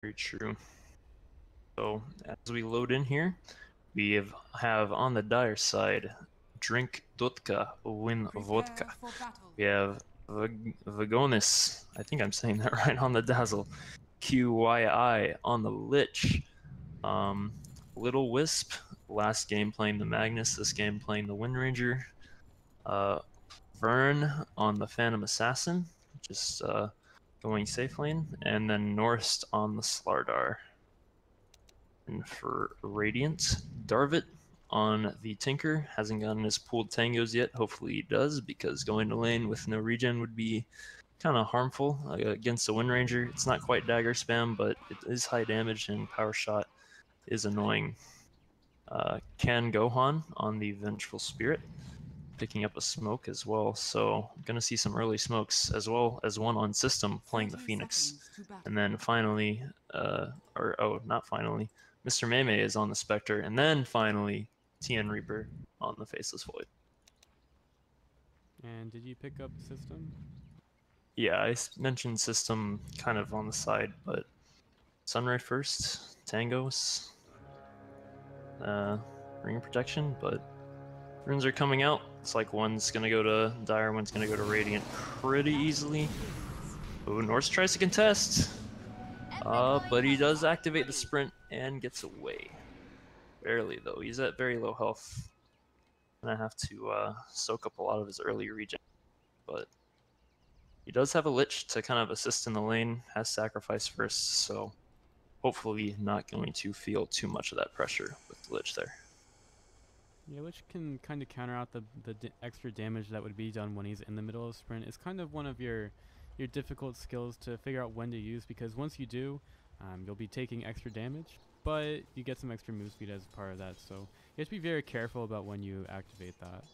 Very true. So as we load in here, we have on the dire side, drink dotka, win vodka. Prepare for battle. We have Vagonis, I think I'm saying that right, on the Dazzle. QYI on the Lich. Um, Little Wisp, last game playing the Magnus, this game playing the Wind Ranger. Vern on the Phantom Assassin, just going safe lane. And then Norst on the Slardar. And for Radiant, Darvit on the Tinker. Hasn't gotten his pooled tangos yet. Hopefully he does, because going to lane with no regen would be kind of harmful against the Wind Ranger. It's not quite dagger spam, but it is high damage, and power shot is annoying. Can Gohan on the Vengeful Spirit, picking up a smoke as well. So I'm gonna see some early smokes, as well as one on system playing the Phoenix. And then finally, not finally, Mr. Meme is on the Spectre, and then finally TN Reaper on the Faceless Void. And did you pick up system? Yeah, I mentioned system kind of on the side, but Sunray first, Tangos, Ring of Protection, but runes are coming out. It's like one's gonna go to Dire, one's gonna go to Radiant pretty easily. Oh, Norse tries to contest, but he does activate the sprint and gets away. Barely though, he's at very low health. Gonna have to soak up a lot of his early regen, but he does have a Lich to kind of assist in the lane, has sacrifice first, so hopefully not going to feel too much of that pressure with the Lich there. Yeah, which can kind of counter out the extra damage that would be done when he's in the middle of sprint. It's kind of one of your difficult skills to figure out when to use, because once you do, you'll be taking extra damage, but you get some extra move speed as part of that, so you have to be very careful about when you activate that.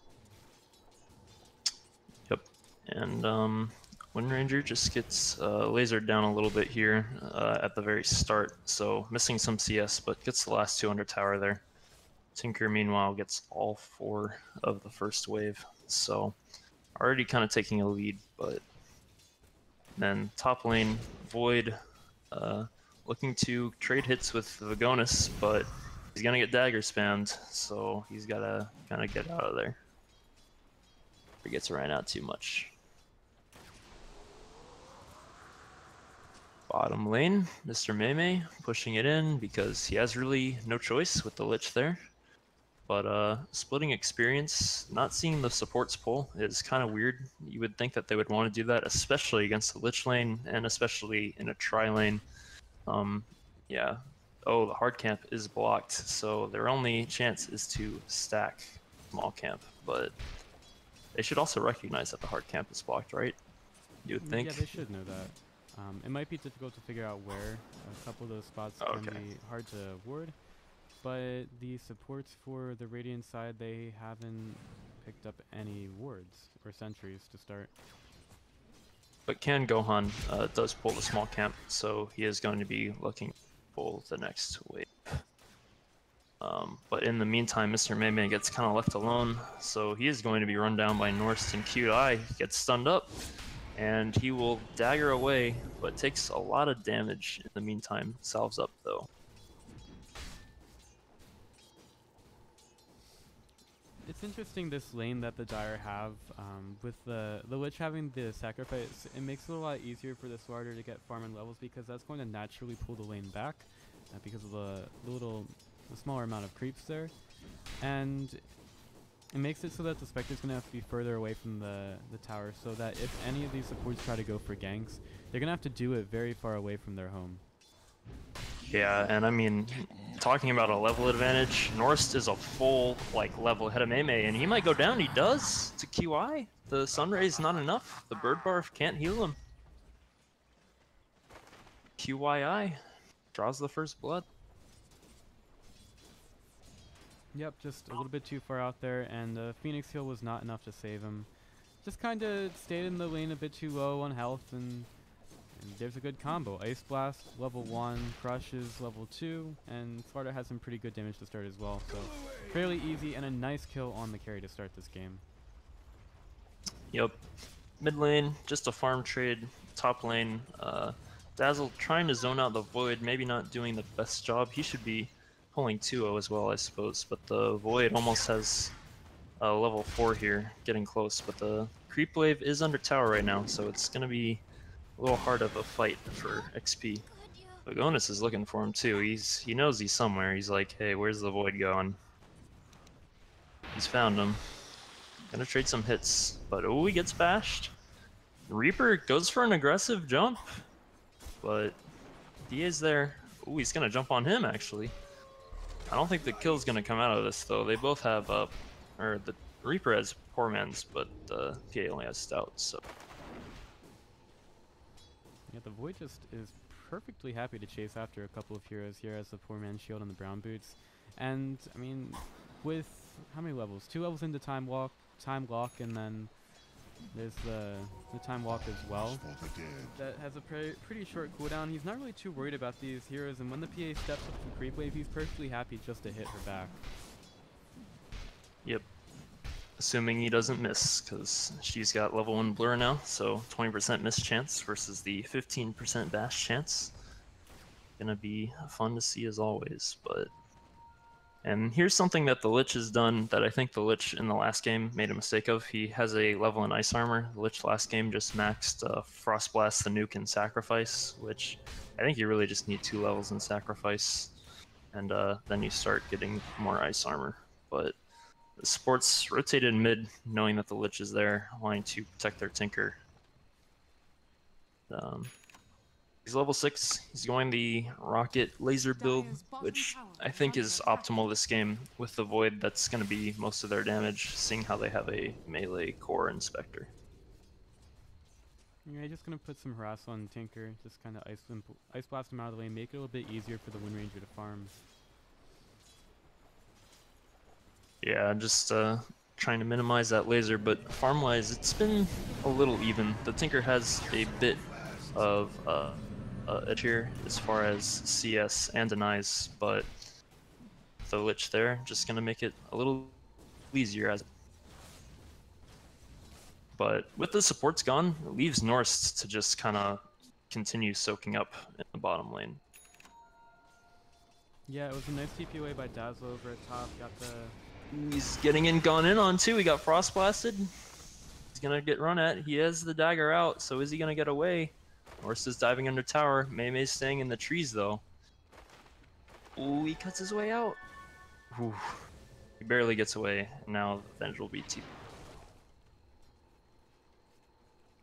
Yep, and Wind Ranger just gets lasered down a little bit here at the very start, so missing some CS, but gets the last 200 tower there. Tinker, meanwhile, gets all 4 of the first wave, so already kind of taking a lead, but then top lane, Void looking to trade hits with Vagonis, but he's going to get dagger spammed, so he's got to kind of get out of there. He gets ran out too much. Bottom lane, Mr. Meme pushing it in because he has really no choice with the Lich there. But splitting experience, not seeing the supports pull is kind of weird. You would think that they would want to do that, especially against the Lich lane, and especially in a tri lane. Yeah. Oh, the hard camp is blocked, so their only chance is to stack small camp. But they should also recognize that the hard camp is blocked, right? You would think. Yeah, they should know that. It might be difficult to figure out where. A couple of those spots can be hard to ward. But the supports for the Radiant side, they haven't picked up any wards or sentries to start. But Can Gohan does pull the small camp, so he is going to be looking to pull the next wave. But in the meantime, Mr. Meme gets kind of left alone, so he is going to be run down by Norst, and QI gets stunned up, and he will dagger away, but takes a lot of damage in the meantime. Salves up though. It's interesting, this lane that the Dire have, with the Lich having the sacrifice. It makes it a lot easier for the Slardar to get farm and levels, because that's going to naturally pull the lane back because of the smaller amount of creeps there, and it makes it so that the Spectre's going to have to be further away from the tower, so that if any of these supports try to go for ganks, they're going to have to do it very far away from their home. Yeah, and I mean, talking about a level advantage, Norst is a full level ahead of Meme, and he might go down. He does to QI. The Sunray's not enough. The Bird Barf can't heal him. QYI draws the first blood. Yep, just a little bit too far out there, and the Phoenix heal was not enough to save him. Just kind of stayed in the lane a bit too low on health, and there's a good combo. Ice Blast, level 1, Crush is level 2, and Slardar has some pretty good damage to start as well, so fairly easy and a nice kill on the carry to start this game. Yep. Mid lane, just a farm trade. Top lane, Dazzle trying to zone out the Void, maybe not doing the best job. He should be pulling 2-0 as well, I suppose, but the Void almost has level 4 here, getting close, but the Creep Wave is under tower right now, so it's going to be a little hard of a fight for XP. But Gonus is looking for him too. He knows he's somewhere. He's like, hey, where's the Void going? He's found him. Gonna trade some hits, but oh, he gets bashed. Reaper goes for an aggressive jump, but DA's there. Oh, he's gonna jump on him actually. I don't think the kill's gonna come out of this though. They both have or the Reaper has Poor Man's, but the PA only has Stout, so. Yeah, the Void just is perfectly happy to chase after a couple of heroes here as the Poor Man's Shield and the Brown Boots. And, I mean, with how many levels? 2 levels into Time Lock, and then there's the Time Walk as well. That has a pretty short cooldown. He's not really too worried about these heroes, and when the PA steps up to Creep Wave, he's perfectly happy just to hit her back. Yep. Assuming he doesn't miss, because she's got level 1 Blur now, so 20% miss chance versus the 15% bash chance. Gonna be fun to see as always, but... And here's something that the Lich has done that I think the Lich in the last game made a mistake of. He has a level in Ice Armor. The Lich last game just maxed Frost Blast, the nuke, and Sacrifice, which I think you really just need 2 levels in Sacrifice, and then you start getting more Ice Armor. But the supports rotated mid, knowing that the Lich is there, wanting to protect their Tinker. He's level 6, he's going the Rocket Laser build, which I think is optimal this game. With the Void, that's going to be most of their damage, seeing how they have a melee core Inspector. Yeah, just going to put some harass on Tinker, just kind of ice blast him out of the lane, make it a little bit easier for the Wind Ranger to farm. Yeah, just trying to minimize that laser, but farm-wise, it's been a little even. The Tinker has a bit of edge here as far as CS and denies, but the Lich there just gonna make it a little easier. But with the supports gone, it leaves Norse to just kind of continue soaking up in the bottom lane. Yeah, it was a nice TP away by Dazzle over at top. Got the... He's getting gone in on too. He got Frost Blasted. He's gonna get run at. He has the dagger out, so is he gonna get away? Norse is diving under tower. Mei's staying in the trees though. Ooh, he cuts his way out. Ooh. He barely gets away. Now Venge will be TP.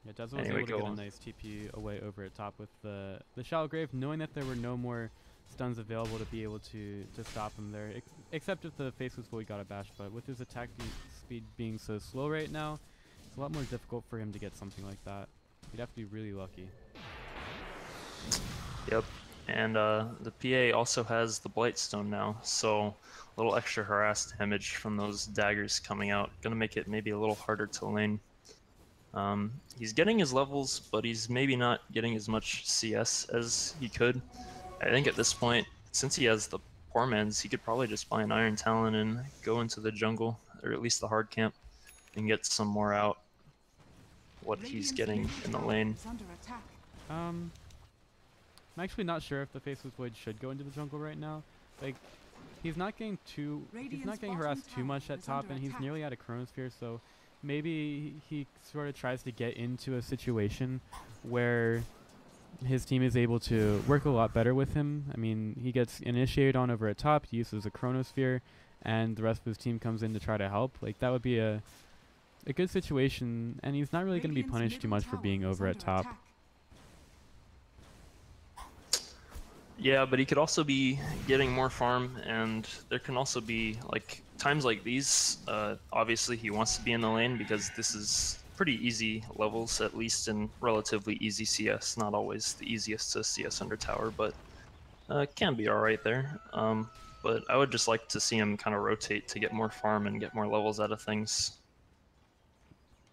Yeah, Dazzle was able to get a nice TP away over at top with the Shallow Grave, knowing that there were no more stuns available to be able to stop him there, except if the Faceless Void got a bash. But with his attack speed being so slow right now, it's a lot more difficult for him to get something like that. He'd have to be really lucky. Yep, and the PA also has the Blightstone now, so a little extra harass damage from those daggers coming out. Gonna make it maybe a little harder to lane. He's getting his levels, but he's maybe not getting as much CS as he could. I think at this point, since he has the Poor Man's, he could probably just buy an Iron Talon and go into the jungle, or at least the hard camp, and get some more out what he's getting in the lane. I'm actually not sure if the Faceless Void should go into the jungle right now. Like, he's not getting harassed too much at top, and he's nearly out of Chronosphere, so maybe he sort of tries to get into a situation where his team is able to work a lot better with him. I mean, he gets initiated on over at top, he uses a Chronosphere, and the rest of his team comes in to try to help. Like, that would be a good situation, and he's not really going to be punished too much for being over at top. Yeah, but he could also be getting more farm, and there can also be like times like these. Obviously, he wants to be in the lane because this is pretty easy levels, at least in relatively easy CS. Not always the easiest to CS under tower, but can be all right there. But I would just like to see him kind of rotate to get more farm and get more levels out of things.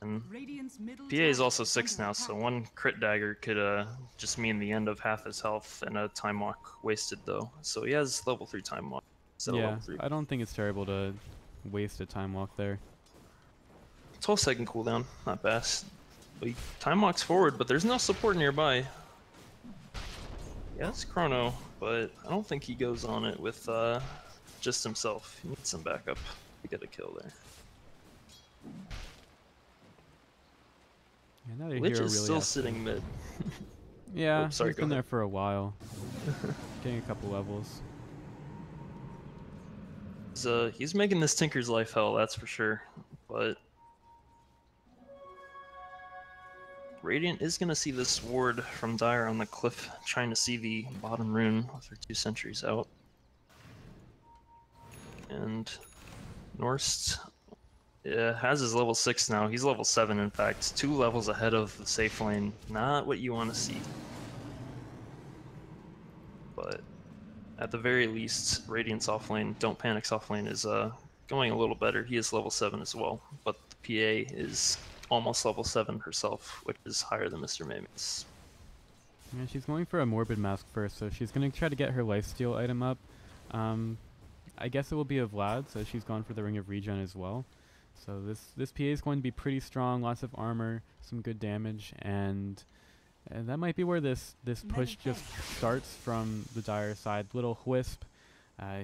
And PA is also 6 now, so one crit dagger could just mean the end of half his health and a time walk wasted though. So he has level 3 time walk. Yeah, I don't think it's terrible to waste a time walk there. 12-second cooldown, not bad. But he time walks forward, but there's no support nearby. Yeah, it's Chrono, but I don't think he goes on it with just himself. He needs some backup to get a kill there. Yeah, another Lich hero is really still has to- sitting mid. Yeah, Oops, sorry, he's go been there ahead. for a while. Getting a couple levels. He's making this Tinker's life hell, that's for sure. But Radiant is going to see this ward from Dire on the cliff, trying to see the bottom rune with her 2 sentries out. And Norst has his level 6 now. He's level 7, in fact. 2 levels ahead of the safe lane. Not what you want to see. But at the very least, Radiant's offlane, Don't Panic offlane, is going a little better. He is level 7 as well. But the PA is almost level 7 herself, which is higher than Mr. Maymus. Yeah, she's going for a Morbid Mask first, so she's going to try to get her lifesteal item up. I guess it will be a Vlad, so she's gone for the Ring of Regen as well. So this PA is going to be pretty strong, lots of armor, some good damage, and that might be where this push just starts from the Dire side. Little Wisp.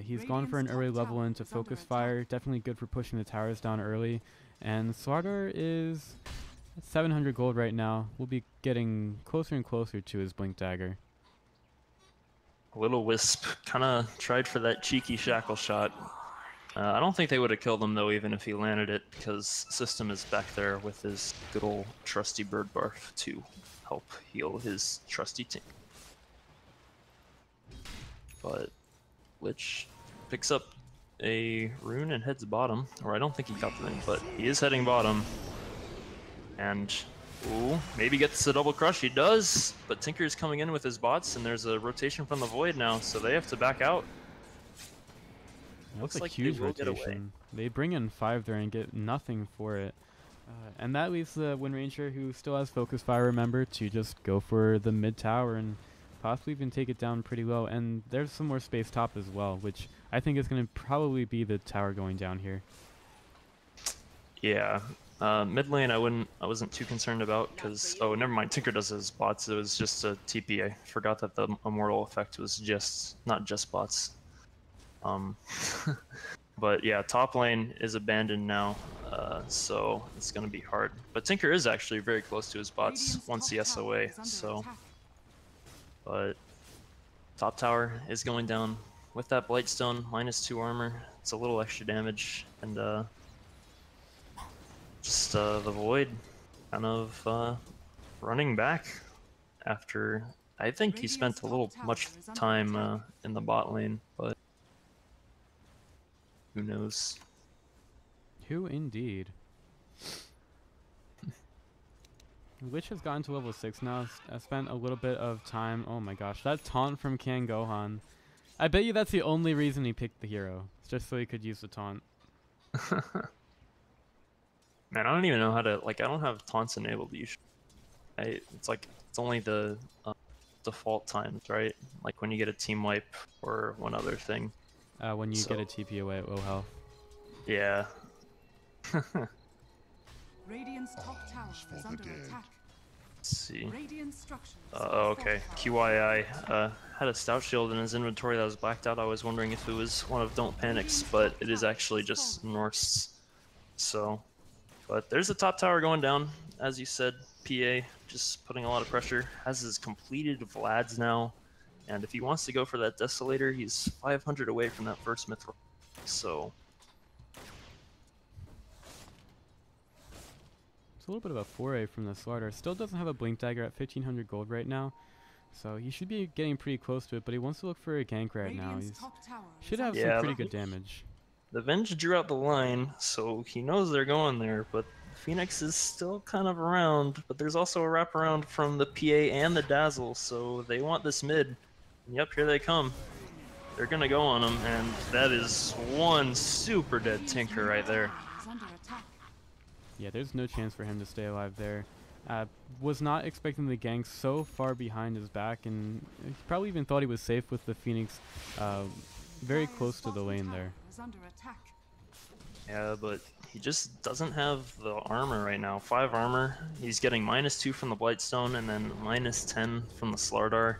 He's gone for an early level into Focus Fire, definitely good for pushing the towers down early. And Slardar is 700 gold right now. We'll be getting closer and closer to his Blink Dagger. Little Wisp kind of tried for that cheeky shackle shot. I don't think they would have killed him though, even if he landed it, because System is back there with his good old trusty bird barf to help heal his trusty team. But Lich picks up a rune and heads bottom, or I don't think he got the rune, but he is heading bottom. And ooh, maybe gets the double crush. He does, but Tinker is coming in with his bots, and there's a rotation from the Void now, so they have to back out. That's Looks a like huge they will get away. rotation. They bring in 5 there and get nothing for it. And that leaves the Wind Ranger, who still has Focus Fire, remember, to just go for the mid tower and possibly even take it down pretty low. And there's some more space top as well, which I think is going to probably be the tower going down here. Yeah, mid lane I wasn't too concerned about, because oh, never mind, Tinker does his bots. It was just a TP. I forgot that the immortal effect was not just bots. But yeah, top lane is abandoned now, so it's gonna be hard. But Tinker is actually very close to his bots once the SOA, so. But top tower is going down with that Blightstone, -2 armor. It's a little extra damage, and just the Void kind of running back after. I think he spent a little much time in the bot lane, but who knows? Who indeed? Lich has gotten to level 6 now. I spent a little bit of time. Oh my gosh, that taunt from Kan Gohan. I bet you that's the only reason he picked the hero. It's just so he could use the taunt. Man, I don't even know how to, like, I don't have taunts enabled usually. It's only the default times, right? Like when you get a team wipe or one other thing. When you get a TP away at low health. Yeah. Radiant's top tower is under attack. Let's see. Radiant structures. Oh, okay. QYI had a stout shield in his inventory that was blacked out. I was wondering if it was one of Don't Panic's, but it is actually just Norse's. So, but there's a top tower going down, as you said. PA just putting a lot of pressure. Has his completed Vlads now, and if he wants to go for that Desolator, he's 500 away from that first Mithril. So. It's a little bit of a foray from the Slardar. Still doesn't have a Blink Dagger at 1500 gold right now. So he should be getting pretty close to it, but he wants to look for a gank right now. He should have some pretty good damage. The Venge drew out the line, so he knows they're going there, but Phoenix is still kind of around, but there's also a wraparound from the PA and the Dazzle, so they want this mid. And yep, here they come. They're gonna go on him, and that is one super dead Tinker right there. Yeah, there's no chance for him to stay alive there. Was not expecting the gank so far behind his back, and he probably even thought he was safe with the Phoenix very close to the lane there. Yeah, but he just doesn't have the armor right now. 5 armor. He's getting -2 from the Blightstone and then -10 from the Slardar.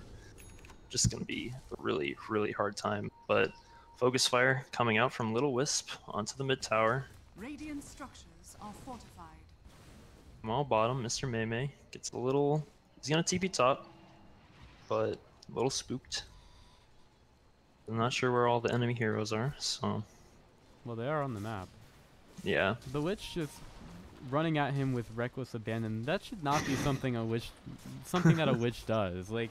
just going to be a really, really hard time. But Focus Fire coming out from Little Wisp onto the mid tower. Radiant structures are fortified. Small bottom, Mr. Mei gets a little... He's going to TP top, but a little spooked. I'm not sure where all the enemy heroes are, so... Well, they are on the map. Yeah. The Witch just running at him with reckless abandon. That should not be something that a Witch does. Like,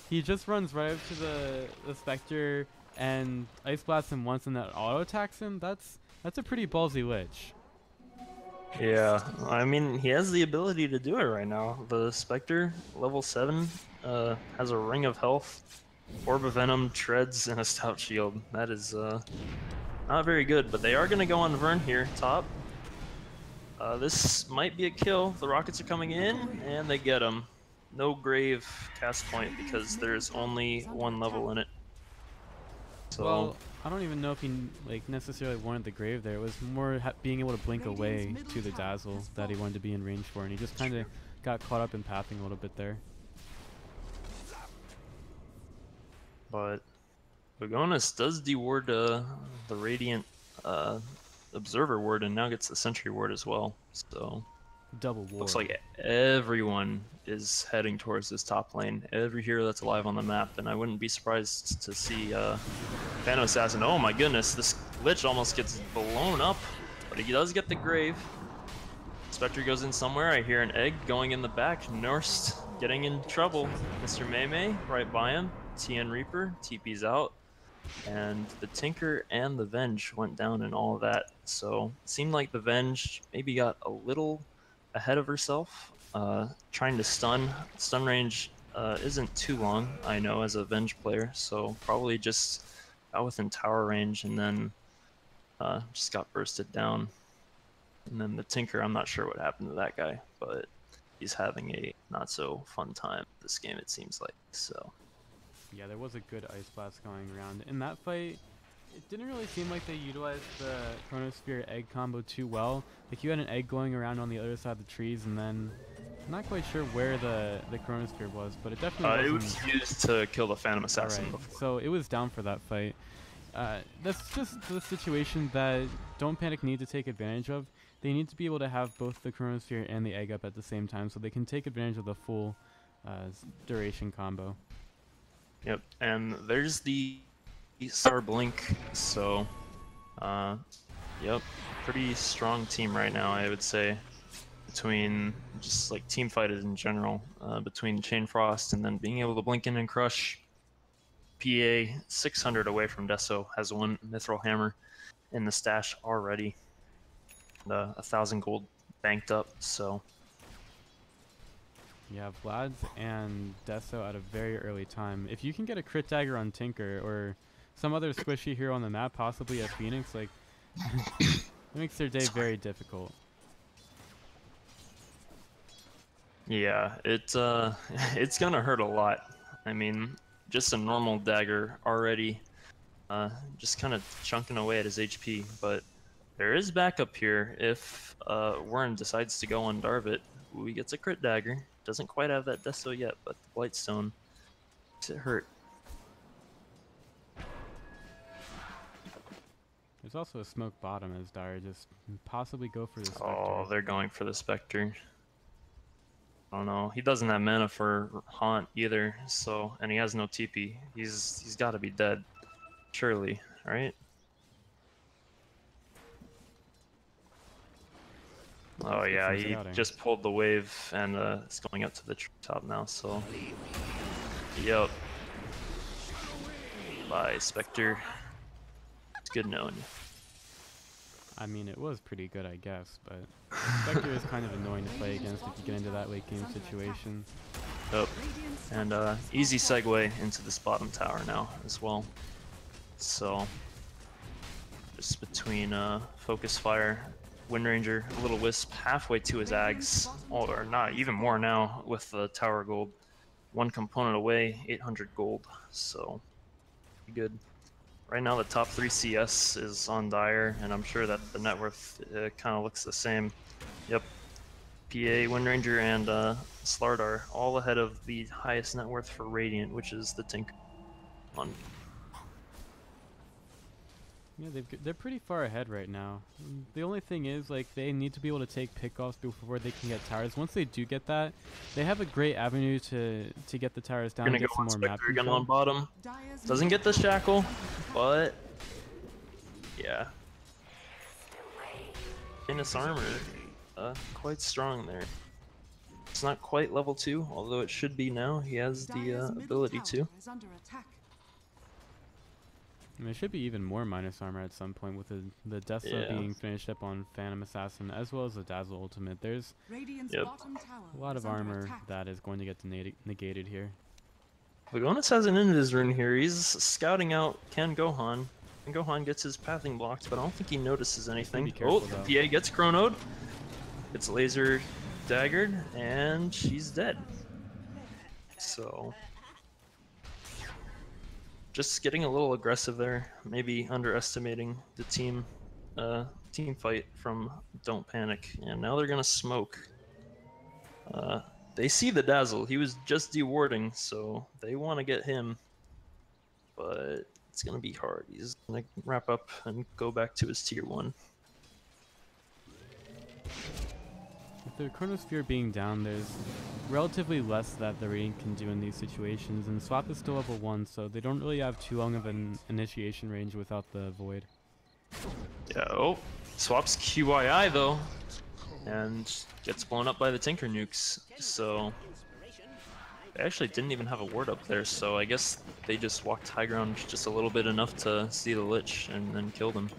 he just runs right up to the Spectre and Ice Blasts him once and that auto attacks him. That's a pretty ballsy Witch. Yeah, I mean, he has the ability to do it right now. The Spectre, level 7, has a Ring of Health, Orb of Venom, Treads, and a Stout Shield. That is not very good, but they are going to go on Vern here, top. This might be a kill. The rockets are coming in, and they get him. No Grave cast point because there's only one level in it. So, well, I don't even know if he necessarily wanted the Grave there. It was more being able to blink away to the Dazzle that he wanted to be in range for, and he just kind of got caught up in pathing a little bit there. but Vagonis does deward the Radiant Observer ward and now gets the Sentry ward as well. So Double ward. looks like everyone is heading towards this top lane. Every hero that's alive on the map, and I wouldn't be surprised to see Phantom Assassin. Oh my goodness, this Lich almost gets blown up, but he does get the Grave. Spectre goes in somewhere. I hear an egg going in the back. Norst getting in trouble. Mr. Mei right by him. TN Reaper TP's out. And the Tinker and the Venge went down in all of that. So it seemed like the Venge maybe got a little ahead of herself. Trying to stun. Stun range isn't too long, I know, as a Venge player. So probably just got within tower range and then just got bursted down. And then the Tinker, I'm not sure what happened to that guy, but he's having a not so fun time this game, it seems like. So yeah, there was a good Ice Blast going around. In that fight, it didn't really seem like they utilized the Chronosphere egg combo too well. Like, you had an egg going around on the other side of the trees, and then I'm not quite sure where the Chronosphere was, but it definitely it was used to kill the Phantom Assassin right. before. So it was down for that fight. That's just the situation that Don't Panic need to take advantage of. They need to be able to have both the Chronosphere and the egg up at the same time so they can take advantage of the full duration combo. Yep, and there's the Star Blink, so yep, pretty strong team right now, I would say, between just like team fighters in general, between Chain Frost and then being able to blink in and crush. PA 600 away from Deso has one Mithril Hammer in the stash already. 1,000 gold banked up, so yeah, Vlad's and Deso at a very early time. If you can get a crit dagger on Tinker or some other squishy hero on the map, possibly a Phoenix, like it makes their day very difficult. Yeah, it's gonna hurt a lot. I mean, just a normal dagger already just kind of chunking away at his HP, but there is backup here if Warren decides to go on Darvit, who he gets a crit dagger. Doesn't quite have that Deso yet, but the Blightstone makes it hurt. There's also a smoke bottom as Dire just possibly go for the Spectre. Oh, they're going for the Spectre. I don't know. He doesn't have mana for Haunt either, so, and he has no TP. He's got to be dead, surely, right? Oh yeah, he just pulled the wave and it's going up to the treetop now, so yep. Bye, Spectre. It's good knowing you. I mean, it was pretty good, I guess, but Spectre is kind of annoying to play against if you get into that late game situation. Yep. And easy segue into this bottom tower now as well. So just between Focus Fire, Wind Ranger, Little Wisp, halfway to his Ags, or not, even more now with the tower gold. One component away, 800 gold, so good. Right now the top 3 CS is on Dire, and I'm sure that the net worth kind of looks the same. Yep, PA, Wind Ranger, and Slardar all ahead of the highest net worth for Radiant, which is the Tinker. on. Yeah, they're pretty far ahead right now. The only thing is, like, they need to be able to take pickoffs before they can get towers. Once they do get that, they have a great avenue to get the towers down Gonna and go get some on more map Spectre again control. on bottom. Doesn't get the shackle, but yeah. Innis armor, quite strong there. It's not quite level 2, although it should be now. He has the ability to. And there should be even more minus armor at some point with the Death Sub being finished up on Phantom Assassin, as well as the Dazzle Ultimate. There's a lot of armor that is going to get negated here. Vagonis has an invis rune here. He's scouting out Ken Gohan. And Gohan gets his pathing blocked, but I don't think he notices anything. Careful, the PA gets chronoed. Gets laser daggered, and she's dead. So just getting a little aggressive there, maybe underestimating the team fight from Don't Panic. And now they're gonna smoke. They see the Dazzle. He was just dewarding, so they want to get him. But it's gonna be hard. He's gonna wrap up and go back to his tier 1. With the Chronosphere being down, there's relatively less that the Radiant can do in these situations, and Swap is still level 1, so they don't really have too long of an initiation range without the Void. Yeah, oh, Swap's QII though, and gets blown up by the Tinker Nukes, so they actually didn't even have a ward up there, so I guess they just walked high ground just a little bit enough to see the Lich and then kill them.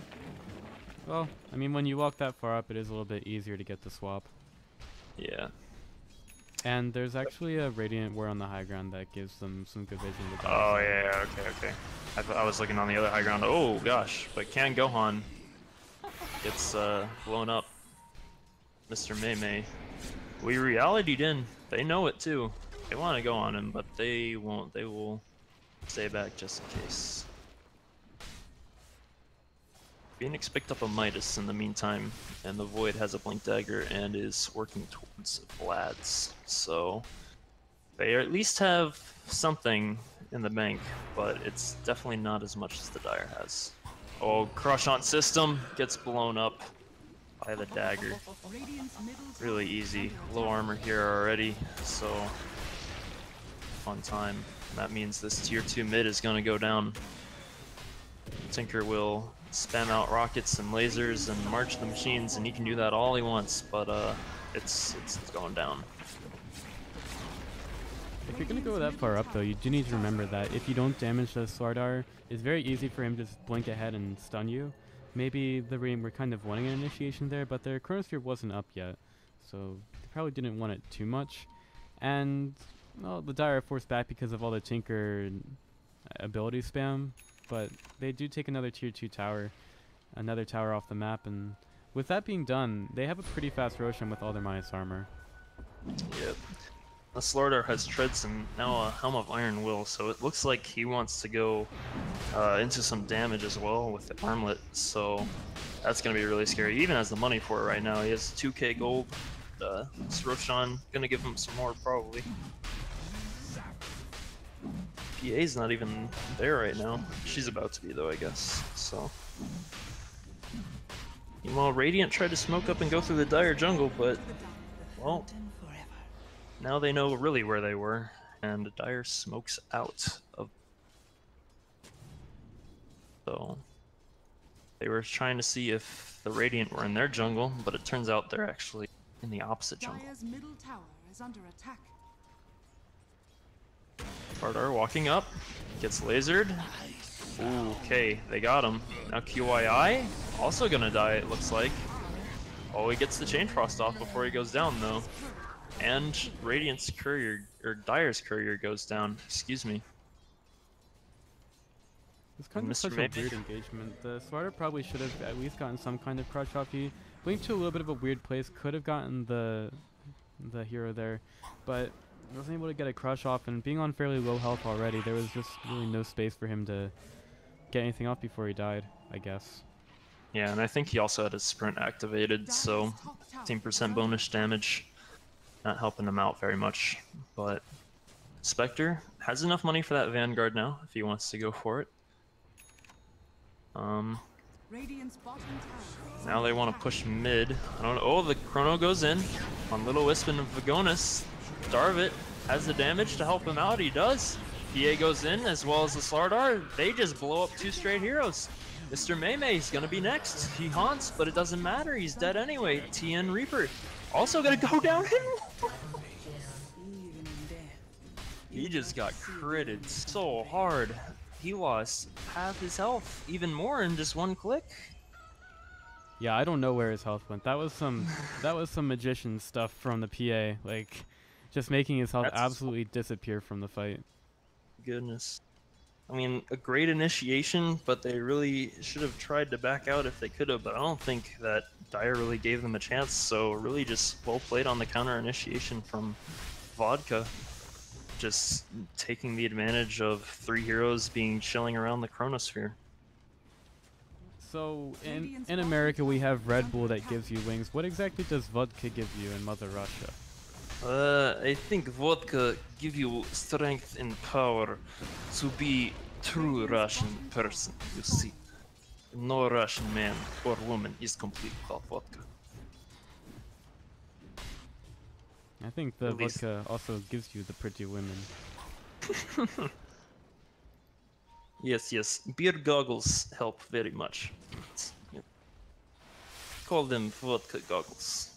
Well, I mean, when you walk that far up, it is a little bit easier to get the Swap. Yeah. And there's actually a Radiant ward on the high ground that gives them some good vision. Oh yeah, okay. I thought I was looking on the other high ground. Oh gosh, but Can Gohan gets blown up. Mr. Mei. We reality'd in. They know it too. They want to go on him, but they won't. They will stay back just in case. Phoenix picked up a Midas in the meantime, and the Void has a Blink Dagger and is working towards Vlad's. So they at least have something in the bank, but it's definitely not as much as the Dire has. Oh, Crush on System gets blown up by the dagger. Really easy. Low armor here already, so on time. And that means this tier 2 mid is going to go down. Tinker will spam out rockets and lasers and march the machines, and he can do that all he wants, but it's going down. If you're going to go that far up, though, you do need to remember that if you don't damage the Slardar, it's very easy for him to just blink ahead and stun you. Maybe the Radiant were kind of wanting an initiation there, but their Chronosphere wasn't up yet, so they probably didn't want it too much. And, well, the Dire are forced back because of all the Tinker ability spam, but they do take another tier 2 tower, another tower off the map, and with that being done, they have a pretty fast Roshan with all their minus armor. Yep. The Slardar has treads and now a Helm of Iron Will, so it looks like he wants to go into some damage as well with the armlet, so that's going to be really scary. He even has the money for it right now. He has 2k gold. This Roshan going to give him some more probably. PA's not even there right now. She's about to be though, I guess. So, meanwhile, Radiant tried to smoke up and go through the Dire jungle, but well, now they know really where they were, and Dire smokes out of. So they were trying to see if the Radiant were in their jungle, but it turns out they're actually in the opposite jungle. Dire's middle tower is under attack. Slardar walking up, gets lasered. Ooh, okay, they got him. Now QII, also gonna die it looks like. Oh, he gets the Chain Frost off before he goes down though. And Radiant's courier, or Dire's courier goes down, excuse me. It's kind of such a weird engagement. The Slardar probably should have at least gotten some kind of crush off. He blinked to a little bit of a weird place, could have gotten the hero there, but wasn't able to get a crush off, and being on fairly low health already, there was just really no space for him to get anything off before he died, I guess. Yeah, and I think he also had his sprint activated, so 15% bonus damage, not helping him out very much, but Spectre has enough money for that Vanguard now, if he wants to go for it. Radiant's bottom tower is Now under they want to attack. push mid. I don't know. Oh, the Chrono goes in on Little Wisp and Vagonis. Darvit has the damage to help him out. He does. PA goes in as well as the Slardar. They just blow up 2 straight heroes. Mr. Maymay's gonna be next. He haunts, but it doesn't matter. He's dead anyway. TN Reaper also gonna go down. He just got critted so hard. He lost half his health, even more in just 1 click. Yeah, I don't know where his health went. That was some magician stuff from the PA, like just making his health That's absolutely disappear from the fight. Goodness. I mean, a great initiation, but they really should have tried to back out if they could have, but I don't think that Dire really gave them a chance, so really just well played on the counter initiation from Vodka. Just taking the advantage of 3 heroes being chilling around the Chronosphere. So in America we have Red Bull that gives you wings. What exactly does vodka give you in Mother Russia? I think vodka give you strength and power to be true Russian person, you see. No Russian man or woman is complete without vodka. I think the At least- vodka also gives you the pretty women. Yes, yes. Beer goggles help very much. Yep. Call them vodka goggles.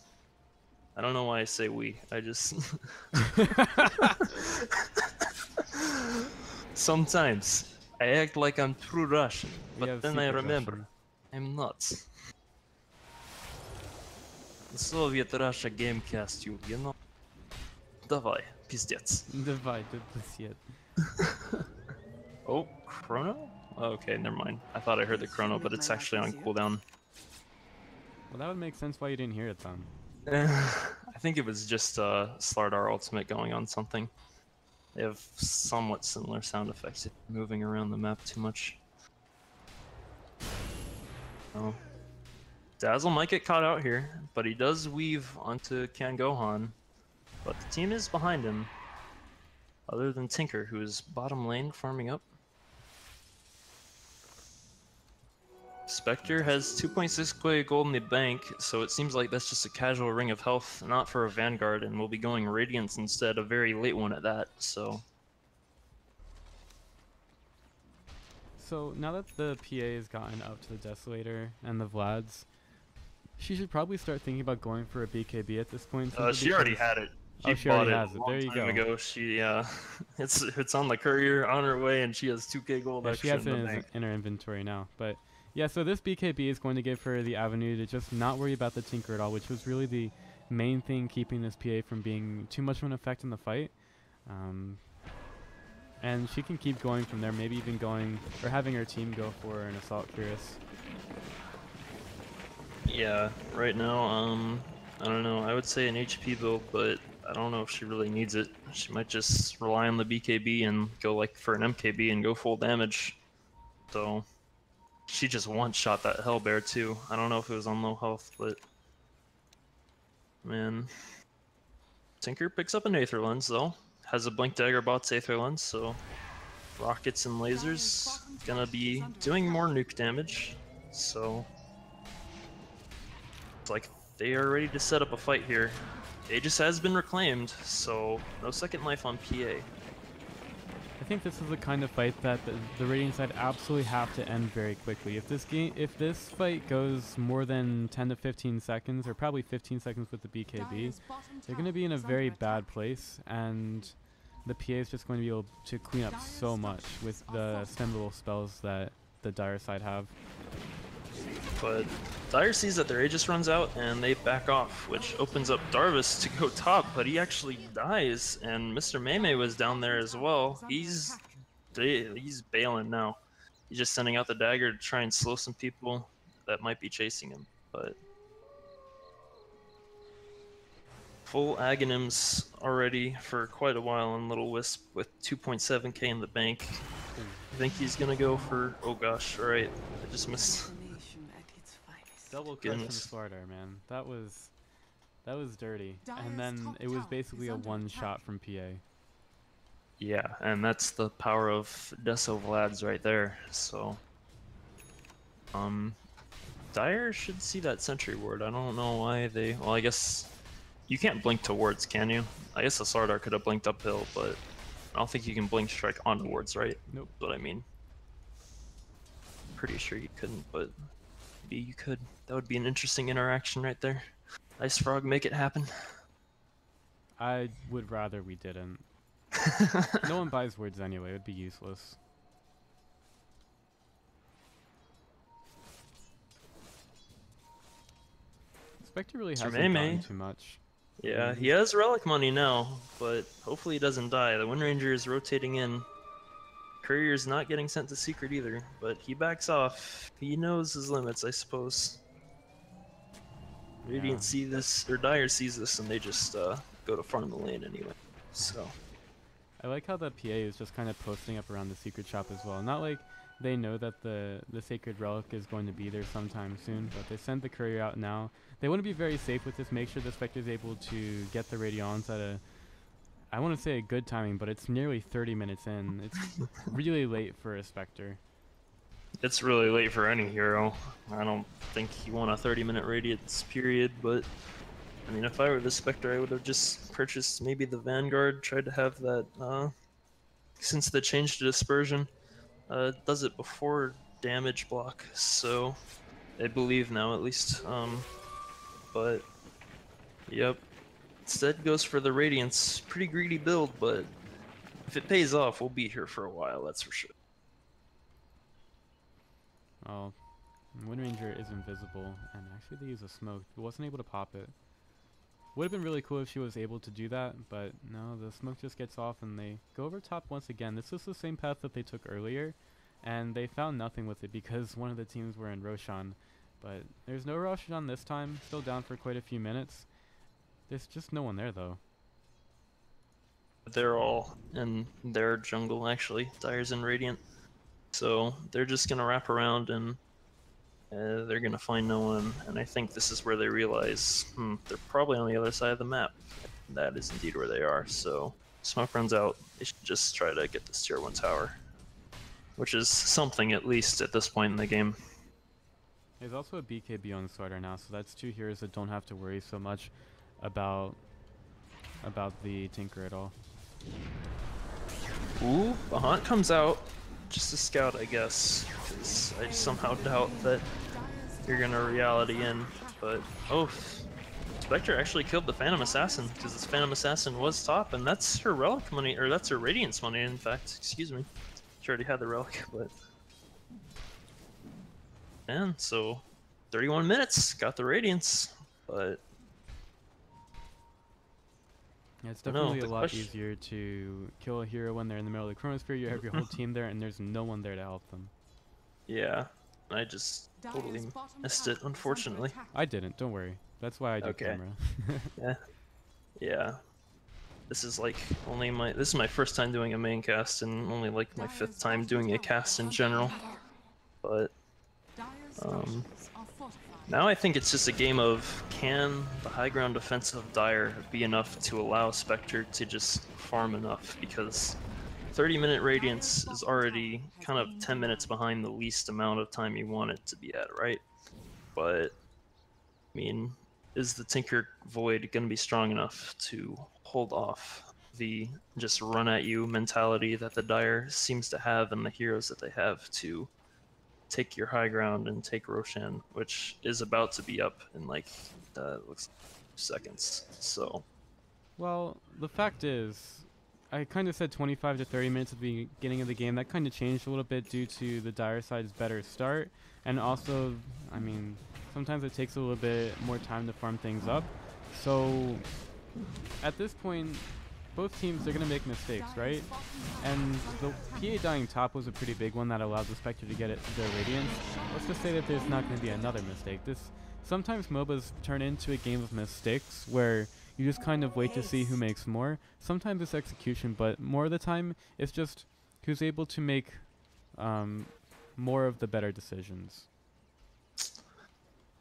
I don't know why I say we. I just... Sometimes I act like I'm true Russian, We have but then I secret remember Russian. I'm not. The Soviet Russia gamecast you know? Давай, пиздец. Divided this yet. Oh, Chrono? Okay, never mind. I thought I heard the Chrono, but it's actually on cooldown. Well, that would make sense why you didn't hear it then. I think it was just Slardar Ultimate going on something. They have somewhat similar sound effects if you're moving around the map too much. Oh. Dazzle might get caught out here, but he does weave onto Kangohan. But the team is behind him, other than Tinker, who is bottom lane farming up. Spectre has 2.6k gold in the bank, so it seems like that's just a casual ring of health, not for a Vanguard, and we'll be going Radiance instead, a very late one at that, so... So now that the PA has gotten up to the Desolator and the Vlads, she should probably start thinking about going for a BKB at this point. she already had it. She bought already it has a it. long There you time go. ago. She, it's on the courier on her way, and she has 2k gold Yeah, she extra has in it the bank. in her inventory now. But yeah, so this BKB is going to give her the avenue to just not worry about the Tinker at all, which was really the main thing keeping this PA from being too much of an effect in the fight. And she can keep going from there, maybe even going, or having her team go for an Assault Cuirass. Yeah, right now, I don't know. I would say an HP build, but I don't know if she really needs it. She might just rely on the BKB and go like for an MKB and go full damage. So she just one-shot that Hellbear too. I don't know if it was on low health, but man. Tinker picks up an Aether Lens though. Has a Blink Dagger bot's Aether Lens, so rockets and lasers gonna be doing more nuke damage. So it's like they are ready to set up a fight here. Aegis has been reclaimed, so no second life on PA. I think this is the kind of fight that the Radiant side absolutely have to end very quickly. If this fight goes more than 10 to 15 seconds, or probably 15 seconds with the BKB, they're going to be in a very bad place, and the PA is just going to be able to clean up so much with the spendable spells that the Dire side have. But Dire sees that their Aegis runs out and they back off, which opens up Darvis to go top, but he actually dies, and Mr. Maymay was down there as well. He's bailing now. He's just sending out the dagger to try and slow some people that might be chasing him, but full Aghanims already for quite a while on Little Wisp with 2.7k in the bank. I think he's gonna go for, oh gosh, alright, I just missed. Double crush from Goodness. Slardar, man. That was dirty. And then it was basically a one shot from PA. Yeah, and that's the power of Deso Vlad's right there. So, Dire should see that sentry ward. I don't know why they. Well, I guess you can't blink to wards, can you? I guess the Slardar could have blinked uphill, but I don't think you can blink strike onto wards, right? Nope. That's what I mean. Pretty sure you couldn't, but maybe you could. That would be an interesting interaction right there. Ice Frog, make it happen. I would rather we didn't. No one buys words anyway, it would be useless. Spectre really hasn't gotten too much. Yeah, he has relic money now, but hopefully he doesn't die. The Wind Ranger is rotating in. Courier's not getting sent to secret either, but he backs off. He knows his limits, I suppose. Radiant see this, or Dire sees this, and they just go to farm the lane anyway. So I like how the PA is just kind of posting up around the secret shop as well. Not like they know that the sacred relic is going to be there sometime soon, but they send the courier out now. They want to be very safe with this, make sure the Spectre is able to get the Radiance at a, I want to say a good timing, but it's nearly 30 minutes in. It's really late for a Spectre. it's really late for any hero. I don't think he won a 30-minute radiance period, but I mean, if I were the Spectre, I would have just purchased maybe the Vanguard, tried to have that, since the change to Dispersion, does it before damage block, so I believe now at least, but, yep. Instead goes for the Radiance. Pretty greedy build, but if it pays off, we'll be here for a while, that's for sure. Well, Wind Ranger is invisible, and actually they use a smoke. He wasn't able to pop it. Would have been really cool if she was able to do that, but no, the smoke just gets off and they go over top once again. This is the same path that they took earlier, and they found nothing with it because one of the teams were in Roshan. But there's no Roshan this time, still down for quite a few minutes. There's just no one there though. They're all in their jungle actually, Dire's and Radiant. So they're just gonna wrap around and they're gonna find no one, and I think this is where they realize, they're probably on the other side of the map. That is indeed where they are, so smoke runs out, they should just try to get this tier 1 tower. Which is something at least at this point in the game. There's also a BKB on the starter now, so that's two heroes that don't have to worry so much about the Tinker at all. Ooh, Bahant comes out. Just a scout, I guess, because I somehow doubt that you're gonna reality in, but oh, Spectre actually killed the Phantom Assassin, because this Phantom Assassin was top, and that's her relic money, or that's her Radiance money, in fact, excuse me. She already had the relic, but... And so, 31 minutes, got the Radiance, but... Yeah, it's definitely a lot easier to kill a hero when they're in the middle of the Chronosphere. You have your whole team there, and there's no one there to help them. Yeah, I just totally missed it, unfortunately. I didn't, don't worry. That's why I do camera. Yeah. This is like this is my first time doing a main cast, and only like my 5th time doing a cast in general. But now I think it's just a game of, can the high ground defense of Dire be enough to allow Spectre to just farm enough, because 30-minute Radiance is already kind of 10 minutes behind the least amount of time you want it to be at, right? But, I mean, is the Tinker Void going to be strong enough to hold off the just run-at-you mentality that the Dire seems to have, and the heroes that they have to take your high ground and take Roshan, which is about to be up in like, looks like seconds, so... Well, the fact is, I kind of said 25 to 30 minutes at the beginning of the game. That kind of changed a little bit due to the Dire side's better start, and also, I mean, sometimes it takes a little bit more time to farm things up. So, at this point, both teams, they're going to make mistakes, right? And the PA dying top was a pretty big one that allowed the Spectre to get their Radiance. Let's just say that there's not going to be another mistake. Sometimes MOBAs turn into a game of mistakes where you just kind of wait to see who makes more. Sometimes it's execution, but more of the time it's just who's able to make more of the better decisions.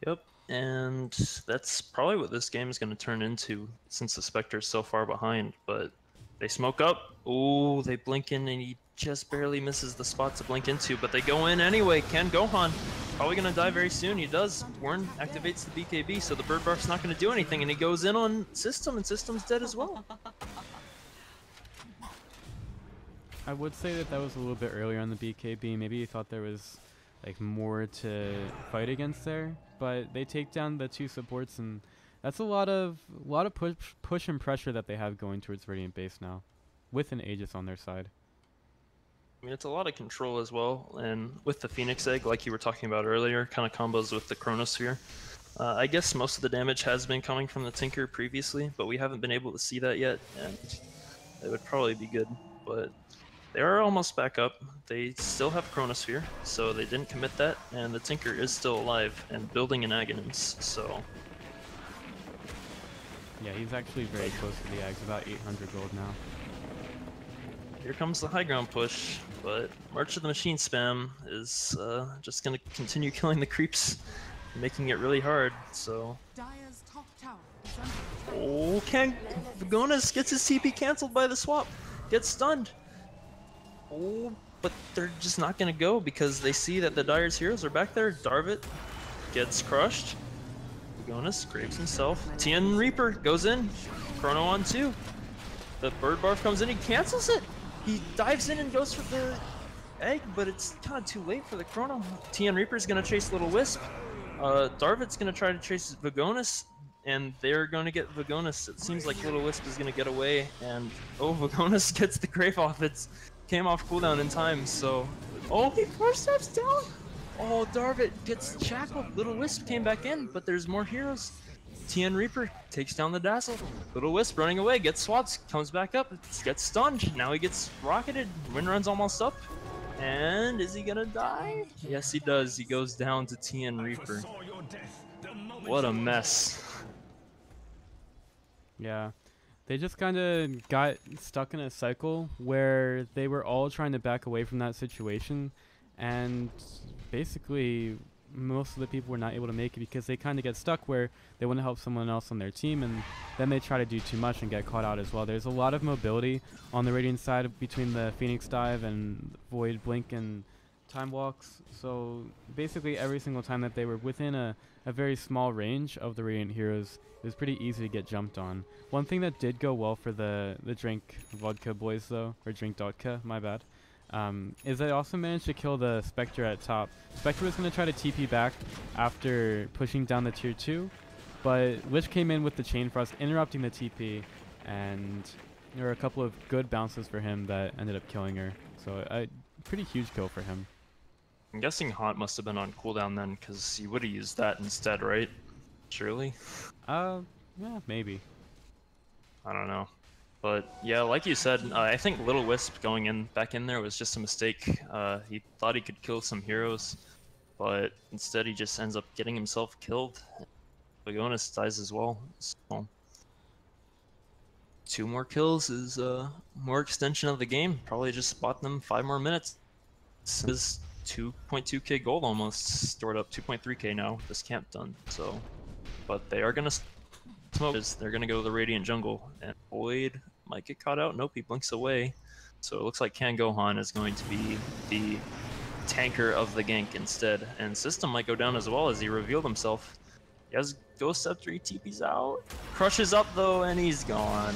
Yep, and that's probably what this game is going to turn into, since the Spectre is so far behind, but They smoke up. Oh, they blink in, and he just barely misses the spot to blink into, but they go in anyway. Ken Gohan probably going to die very soon. He does. Warren activates the BKB, so the bird barf's not going to do anything, and he goes in on System, and System's dead as well. I would say that was a little bit earlier on the BKB. Maybe you thought there was like more to fight against there, but they take down the 2 supports, and that's a lot of push and pressure that they have going towards Radiant base now, with an Aegis on their side. I mean, it's a lot of control as well, and with the Phoenix Egg, like you were talking about earlier, kind of combos with the Chronosphere. I guess most of the damage has been coming from the Tinker previously, but we haven't been able to see that yet, and it would probably be good, but they are almost back up. They still have Chronosphere, so they didn't commit that, and the Tinker is still alive and building an Aghanim's, so... Yeah, he's actually very close to the Ags, about 800 gold now. Here comes the high ground push, but March of the Machine spam is just going to continue killing the creeps, making it really hard, so... Dire's top tower is under attack. Oh, Ken Vagonis gets his TP cancelled by the swap, gets stunned. Oh, but they're just not going to go because they see that the Dire's heroes are back there. Darvit gets crushed. Vagonis graves himself. Tien Reaper goes in. Chrono on 2. The bird barf comes in, he cancels it. He dives in and goes for the egg, but it's kind of too late for the Chrono. Tien Reaper's going to chase Little Wisp. Darvit's going to try to chase Vagonis, and they're going to get Vagonis. It seems like Little Wisp is going to get away, and oh, Vagonis gets the Grave off. It came off cooldown in time, so... Oh, he 4-steps down! Oh, Darvit gets shackled. Little Wisp came back in, but there's more heroes. Tien Reaper takes down the Dazzle. Little Wisp running away, gets swaps, comes back up, gets stunned. Now he gets rocketed. Wind run's almost up. And is he gonna die? Yes, he does. He goes down to Tien Reaper. What a mess. Yeah. They just kind of got stuck in a cycle where they were all trying to back away from that situation, and basically most of the people were not able to make it because they kind of get stuck where they want to help someone else on their team, and then they try to do too much and get caught out as well. There's a lot of mobility on the Radiant side between the Phoenix Dive and Void Blink and Time Walks, so basically every single time that they were within a very small range of the Radiant heroes, it was pretty easy to get jumped on. One thing that did go well for the drink vodka boys though, or drink dotka, my bad, is they also managed to kill the Spectre at top. Spectre was going to try to TP back after pushing down the tier 2, but Lich came in with the Chain Frost, interrupting the TP, and there were a couple of good bounces for him that ended up killing her. So a pretty huge kill for him. I'm guessing Haunt must have been on cooldown then, because he would have used that instead, right? Surely? Yeah, maybe. I don't know. But yeah, like you said, I think Little Wisp going back in there was just a mistake. He thought he could kill some heroes, but instead he just ends up getting himself killed. Vagonis dies as well. So 2 more kills is more extension of the game. Probably just bought them 5 more minutes. This is 2.2k gold almost stored up, 2.3k now with this camp done. So, but they are gonna smoke. They're gonna go to the Radiant jungle, and Void might get caught out. Nope, he blinks away. So it looks like Kan Gohan is going to be the tanker of the gank instead, and System might go down as well as he revealed himself. He has Ghost Scepter, he TP's out, crushes up though, and he's gone.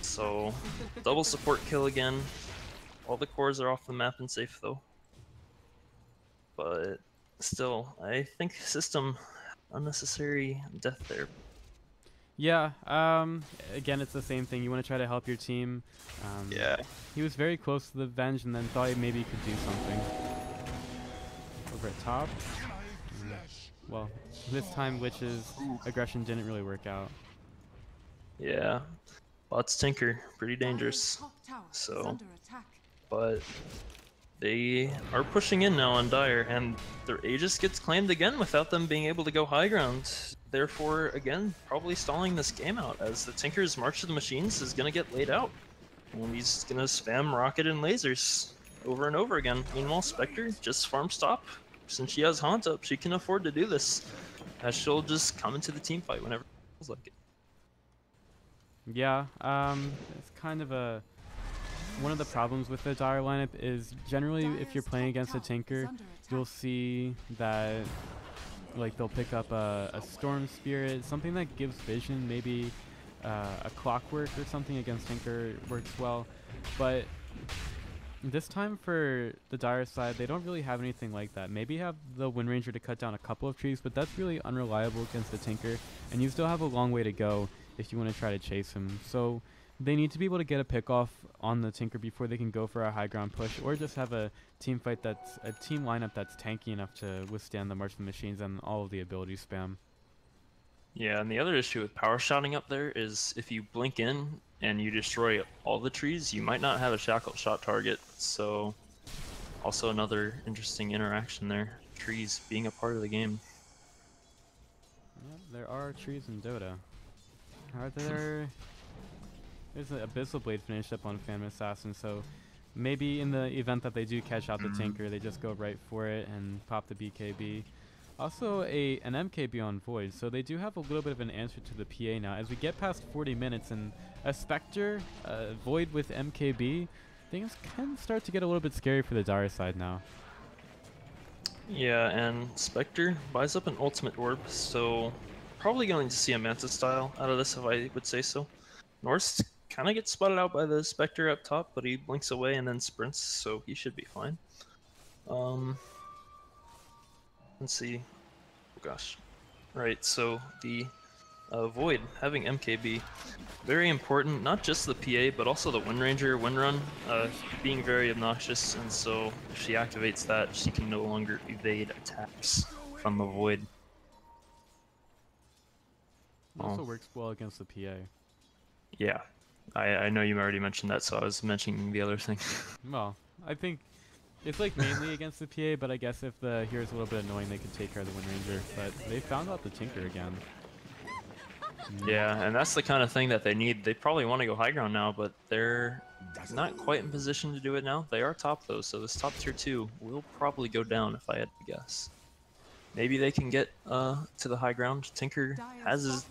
So double support kill again. All the cores are off the map and safe though. But still, I think System, unnecessary death there. Yeah, again, it's the same thing. You want to try to help your team. Yeah. He was very close to the Venge and then thought he maybe could do something. Over at top. Well, this time Witch's aggression didn't really work out. Yeah. Bot's Tinker, pretty dangerous. So, but they are pushing in now on Dire, and their Aegis gets claimed again without them being able to go high ground. Therefore, again, probably stalling this game out, as the Tinker's March of the Machines is going to get laid out. And he's going to spam rocket and lasers over and over again. Meanwhile, Spectre just farm stop. Since she has Haunt up, she can afford to do this, as she'll just come into the team fight whenever it feels like it. Yeah, it's kind of a one of the problems with the Dire lineup is generally if you're playing against a Tinker, you'll see that like they'll pick up a Storm Spirit, something that gives vision, maybe a Clockwork or something against Tinker works well, but this time for the Dire side, they don't really have anything like that. Maybe have the Wind Ranger to cut down a couple of trees, but that's really unreliable against the Tinker, and you still have a long way to go if you want to try to chase him. So they need to be able to get a pick off on the Tinker before they can go for a high ground push, or just have a team fight that's a team lineup that's tanky enough to withstand the March of the Machines and all of the ability spam. Yeah, and the other issue with power shotting up there is if you blink in and you destroy all the trees, you might not have a shackle shot target. So also another interesting interaction there. Trees being a part of the game. Yep, there are trees in Dota. Are there? There's an Abyssal Blade finished up on Phantom Assassin, so maybe in the event that they do catch out the Tinker, they just go right for it and pop the BKB. Also an MKB on Void, so they do have a little bit of an answer to the PA now. As we get past 40 minutes and a Spectre, Void with MKB, things can start to get a little bit scary for the Dire side now. Yeah, and Spectre buys up an ultimate orb, so probably going to see a Manta style out of this if I would say so. Norse kind of gets spotted out by the Spectre up top, but he blinks away and then sprints, so he should be fine. Let's see. Oh gosh. Right, so the Void having MKB, very important, not just the PA, but also the Wind Ranger Wind Run being very obnoxious, and so if she activates that, she can no longer evade attacks from the Void. It also works well against the PA. Yeah, I know you already mentioned that, so I was mentioning the other thing. Well, I think it's like mainly against the PA, but I guess if the hero's a little bit annoying, they can take care of the Wind Ranger. But they found out the Tinker again. Yeah, and that's the kind of thing that they need. They probably want to go high ground now, but they're not quite in position to do it now. They are top though, so this top tier 2 will probably go down if I had to guess. Maybe they can get to the high ground. Tinker has his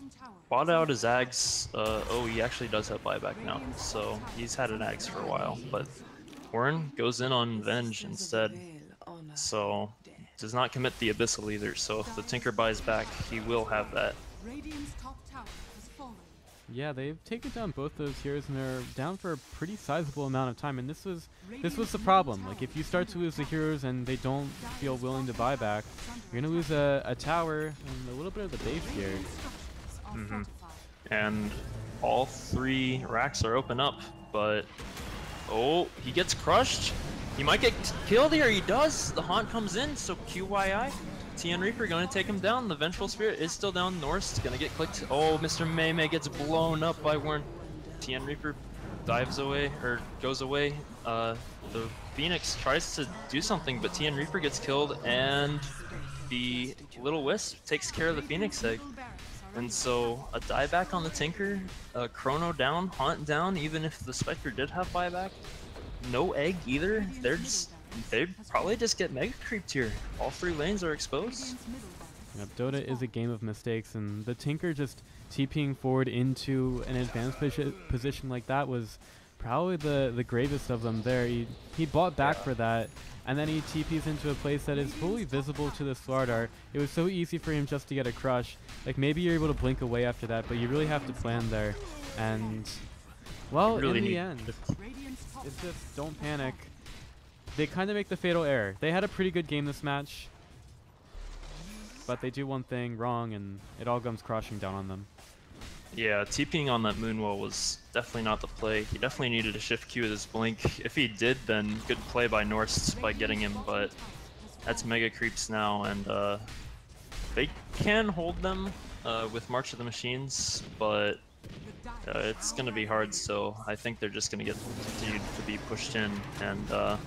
bought out his Ags. Oh, he actually does have buyback now, so he's had an Ags for a while. But Warren goes in on Venge instead, so does not commit the Abyssal either. So if the Tinker buys back, he will have that. Yeah, they've taken down both those heroes, and they're down for a pretty sizable amount of time. And this was the problem. Like, if you start to lose the heroes and they don't feel willing to buy back, you're gonna lose a tower and a little bit of the base here. And all 3 racks are open up, but oh, he gets crushed. He might get killed here. He does. The Haunt comes in, so QYI. TN Reaper going to take him down. The Vengeful Spirit is still down. Norse going to get clicked. Oh, Mr. Mei gets blown up by Warren. TN Reaper dives away, or goes away. The Phoenix tries to do something, but TN Reaper gets killed, and the Little Wisp takes care of the Phoenix Egg. And so a dieback on the Tinker, Chrono down, Haunt down, even if the Spectre did have buyback. No egg either. They'd probably just get mega creeped here. All 3 lanes are exposed. Yep, Dota is a game of mistakes, and the Tinker just TPing forward into an advanced position like that was probably the gravest of them there. He bought back for that, and then he TPs into a place that is fully visible to the Slardar. It was so easy for him just to get a crush. Like, maybe you're able to blink away after that, but you really have to plan there. And, well, really in the end, it's just don't panic. They kind of make the fatal error. They had a pretty good game this match, but they do one thing wrong, and it all comes crashing down on them. Yeah, TPing on that Moonwell was definitely not the play. He definitely needed to shift Q with his blink. If he did, then good play by Norse by getting him, but that's mega creeps now, and they can hold them with March of the Machines, but it's going to be hard still. I think they're just going to get continued to be pushed in, and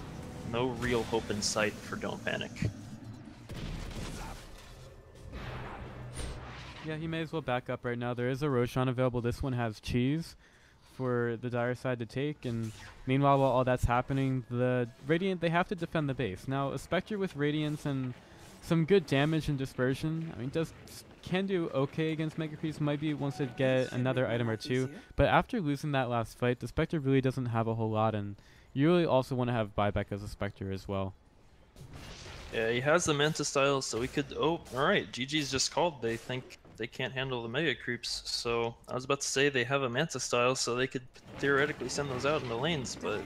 no real hope in sight for Don't Panic. Yeah, he may as well back up right now. There is a Roshan available. This one has cheese for the Dire side to take, and meanwhile, while all that's happening, the Radiant, they have to defend the base. Now, a Spectre with Radiance and some good damage and dispersion. I mean, can do okay against Mega Creeps. Might be wants to get another item or two. But after losing that last fight, the Spectre really doesn't have a whole lot, and you really also want to have buyback as a Spectre as well. Yeah, he has the Manta style, so we could... Oh, alright, GG's just called. They think they can't handle the Mega Creeps, so I was about to say they have a Manta style, so they could theoretically send those out in the lanes, but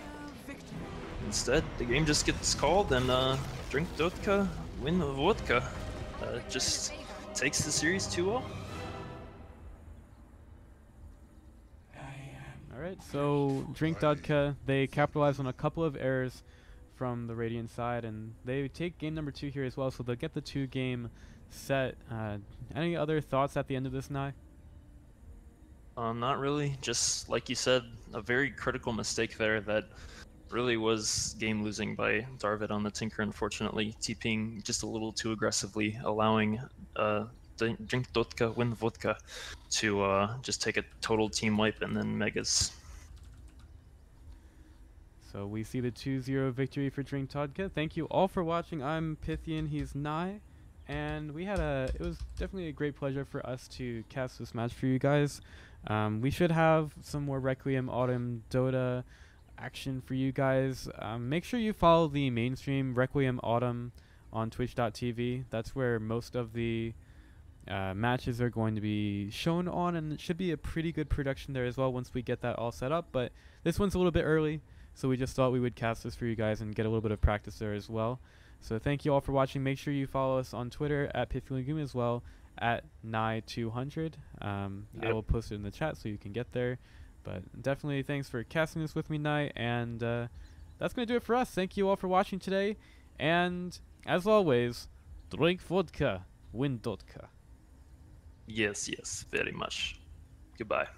instead, the game just gets called and drink dotka, win the vodka. Just takes the series 2-0. Alright, so Drink Dotka, they capitalize on a couple of errors from the Radiant side, and they take game number 2 here as well, so they'll get the 2-game set. Any other thoughts at the end of this, Nye? Not really. Just like you said, a very critical mistake there that really was game losing by Darvid on the Tinker, unfortunately. TPing just a little too aggressively, allowing Drink Dotka, win vodka to just take a total team wipe and then Megas. So we see the 2-0 victory for Drink Dotka. Thank you all for watching. I'm Pythian, he's Nye, and it was definitely a great pleasure for us to cast this match for you guys. We should have some more Requiem Autumn Dota action for you guys. Make sure you follow the mainstream Requiem Autumn on twitch.tv. That's where most of the matches are going to be shown on, and it should be a pretty good production there as well once we get that all set up. But this one's a little bit early, so we just thought we would cast this for you guys and get a little bit of practice there as well. So thank you all for watching. Make sure you follow us on Twitter at Pythian as well, at Nye200. I will post it in the chat so you can get there. But definitely thanks for casting this with me, Nye, and that's going to do it for us. Thank you all for watching today, and as always, drink vodka, win dotka. Yes, very much. Goodbye.